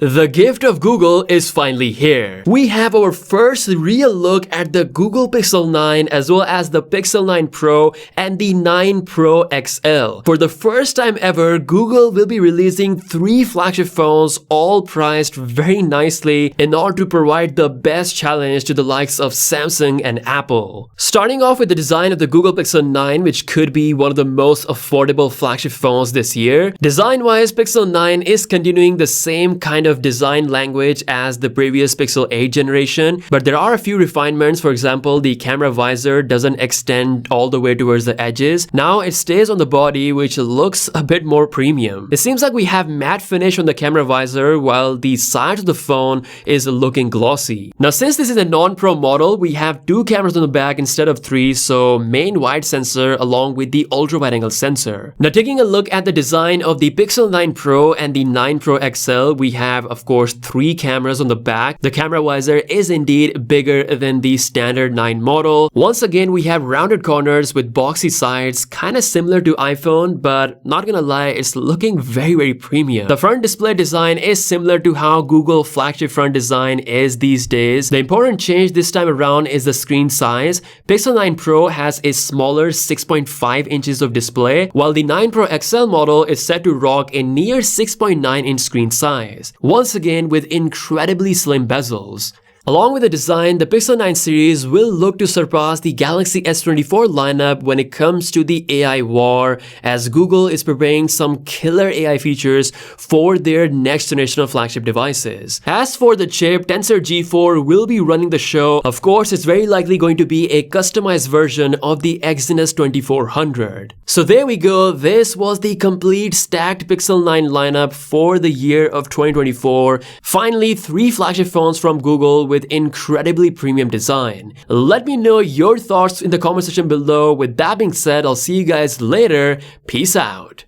The gift of Google is finally here. We have our first real look at the Google Pixel 9 as well as the Pixel 9 Pro and the 9 Pro XL. For the first time ever, Google will be releasing 3 flagship phones, all priced very nicely in order to provide the best challenge to the likes of Samsung and Apple. Starting off with the design of the Google Pixel 9, which could be one of the most affordable flagship phones this year. Design-wise, Pixel 9 is continuing the same kind of design language as the previous Pixel 8 generation, but there are a few refinements. For example, the camera visor doesn't extend all the way towards the edges. Now it stays on the body, which looks a bit more premium. It seems like we have matte finish on the camera visor while the side of the phone is looking glossy. Now, since this is a non-Pro model, we have 2 cameras on the back instead of 3, so main wide sensor along with the ultra wide angle sensor. Now, taking a look at the design of the Pixel 9 Pro and the 9 Pro XL, we have of course 3 cameras on the back. The camera visor is indeed bigger than the standard 9 model. Once again, we have rounded corners with boxy sides, kind of similar to iPhone, but not gonna lie, it's looking very premium. The front display design is similar to how Google flagship front design is these days. The important change this time around is the screen size. Pixel 9 Pro has a smaller 6.5 inches of display, while the 9 Pro XL model is set to rock a near 6.9 inch screen size. Once again with incredibly slim bezels. Along with the design, the Pixel 9 series will look to surpass the Galaxy S24 lineup when it comes to the AI war, as Google is preparing some killer AI features for their next generation of flagship devices. As for the chip, Tensor G4 will be running the show. Of course, it's very likely going to be a customized version of the Exynos 2400. So there we go, this was the complete stacked Pixel 9 lineup for the year of 2024. Finally, 3 flagship phones from Google with incredibly premium design. Let me know your thoughts in the comment section below. With that being said, I'll see you guys later. Peace out.